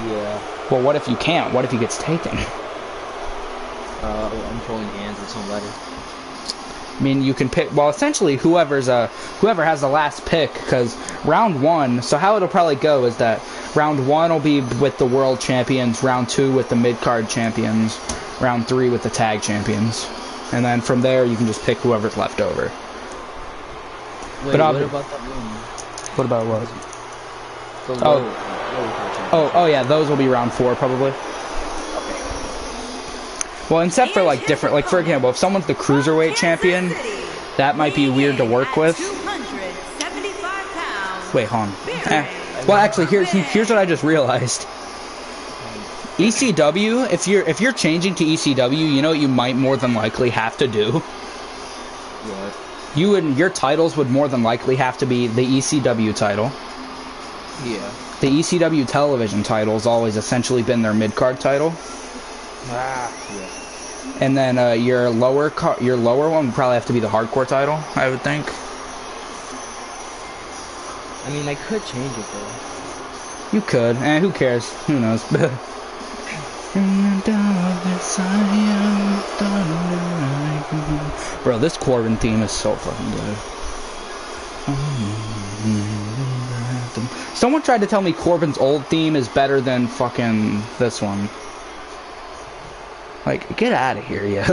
Yeah. Well, what if you can't? What if he gets taken? I'm throwing hands with somebody. I mean, you can pick, well, essentially, whoever has the last pick, because round 1, so how it'll probably go is that round 1 will be with the world champions, round 2 with the mid-card champions, round 3 with the tag champions. And then from there, you can just pick whoever's left over. Wait, what about that one? What about what? Oh, yeah, those will be round 4, probably. Well, except for, like, different, like, for example, if someone's the Cruiserweight champion, that might be weird to work with. Wait, hold on. Well, actually, here's what I just realized. ECW, if you're changing to ECW, you know what you might more than likely have to do? What? Your titles would more than likely have to be the ECW title. Yeah. The ECW television title's always essentially been their mid-card title. Yeah. And then your lower one would probably have to be the hardcore title, I would think. I mean, I could change it though. You could. Who cares? Who knows? Bro, this Corbin theme is so fucking good. Someone tried to tell me Corbin's old theme is better than fucking this one. Like, get out of here, yo.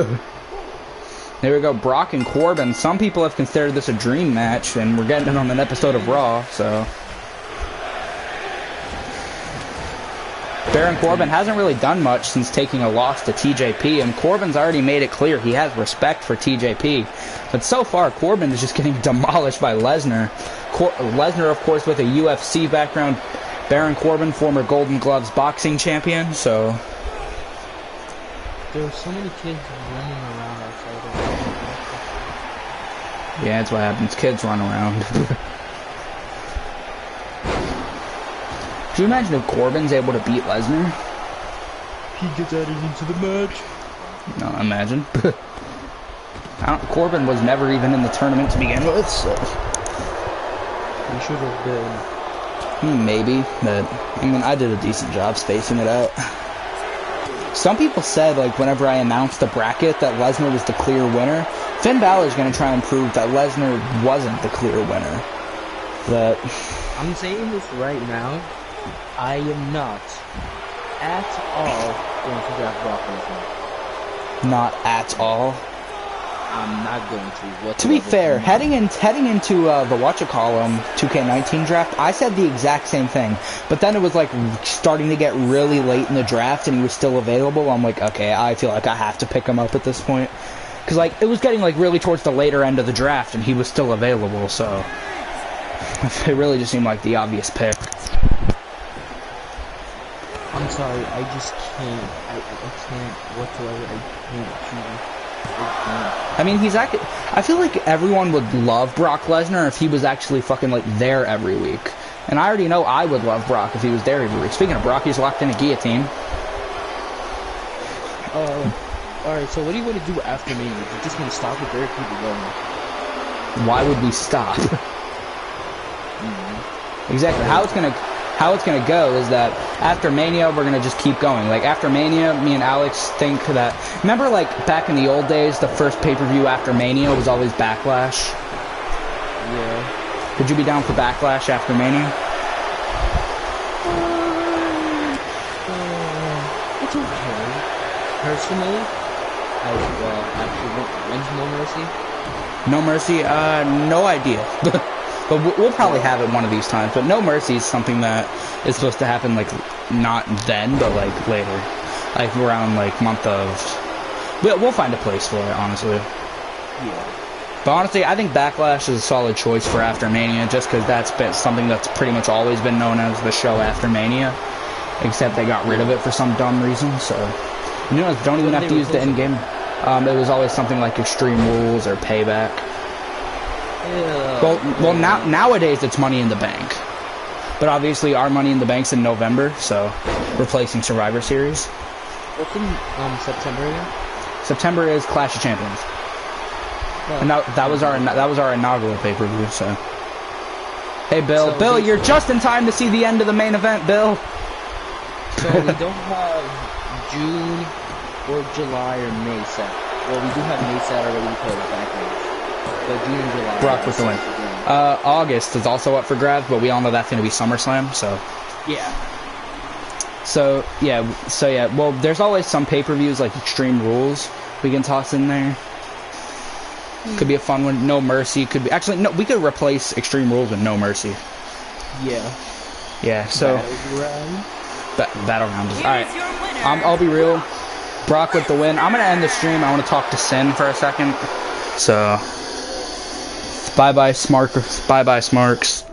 There we go, Brock and Corbin. Some people have considered this a dream match, and we're getting it on an episode of Raw, so... Baron Corbin hasn't really done much since taking a loss to TJP, and Corbin's already made it clear he has respect for TJP. But so far, Corbin is just getting demolished by Lesnar. Lesnar, of course, with a UFC background. Baron Corbin, former Golden Gloves boxing champion, so... There are so many kids running around outside of the... Yeah, that's what happens. Kids run around. Can you imagine if Corbin's able to beat Lesnar? He gets added into the match. No, imagine. Corbin was never even in the tournament to begin with, so... He should have been. Maybe, but... I mean, I did a decent job spacing it out. Some people said, like, whenever I announced the bracket that Lesnar was the clear winner, Finn Balor's going to try and prove that Lesnar wasn't the clear winner. That... I'm saying this right now. I am not at all going to draft Brock Lesnar. Not at all? I'm not going to. Whatsoever. To be fair, heading into the whatchamacallit 2K19 draft, I said the exact same thing. But then it was like starting to get really late in the draft and he was still available. I'm like, okay, I feel like I have to pick him up at this point. Because like it was getting like really towards the later end of the draft and he was still available, so it really just seemed like the obvious pick. I'm sorry, I just can't. I can't whatsoever. I can't choose. I mean, I feel like everyone would love Brock Lesnar if he was actually fucking, like, there every week. And I already know I would love Brock if he was there every week. Speaking of Brock, he's locked in a guillotine. Alright, so what do you want to do after me? You're just going to stop it there or keep it going? Why would we stop? Exactly. How it's gonna go is that after Mania, we're gonna just keep going. Like, after Mania, me and Alex think that... Remember, like, back in the old days, the first pay-per-view after Mania was always Backlash? Yeah. Would you be down for Backlash after Mania? It's okay. Personally, I as well. Actually, when's No Mercy? No Mercy, no idea. But we'll probably have it one of these times. But No Mercy is something that is supposed to happen, like, not then, but, like, later. Like, around, like, month of... We'll find a place for it, honestly. Yeah. But honestly, I think Backlash is a solid choice for After Mania, just because that's been something that's pretty much always been known as the show After Mania. Except they got rid of it for some dumb reason, so... You know, don't even have to use the end game. It was always something like Extreme Rules or Payback. Yeah. Well, nowadays it's Money in the Bank. But obviously our Money in the Bank's in November, so replacing Survivor Series. What's in September again? September is Clash of Champions. Oh. And that was our inaugural pay-per-view, so... Hey, Bill. So Bill, you're just in time to see the end of the main event, Bill. So we don't have June or July or May set. Well, we do have May set already because of Backlash. But June and July... Brock with the win. August is also up for grabs, but we all know that's going to be SummerSlam, so... Yeah. So yeah, well, there's always some pay-per-views like Extreme Rules we can toss in there. Could be a fun one. No Mercy could be... Actually, no, we could replace Extreme Rules with No Mercy. Yeah. Yeah, so... Battleground. Alright, I'll be real. Brock with the win. I'm going to end the stream. I want to talk to Sin for a second. So... Bye-bye, Smarks. Bye-bye, Smarks.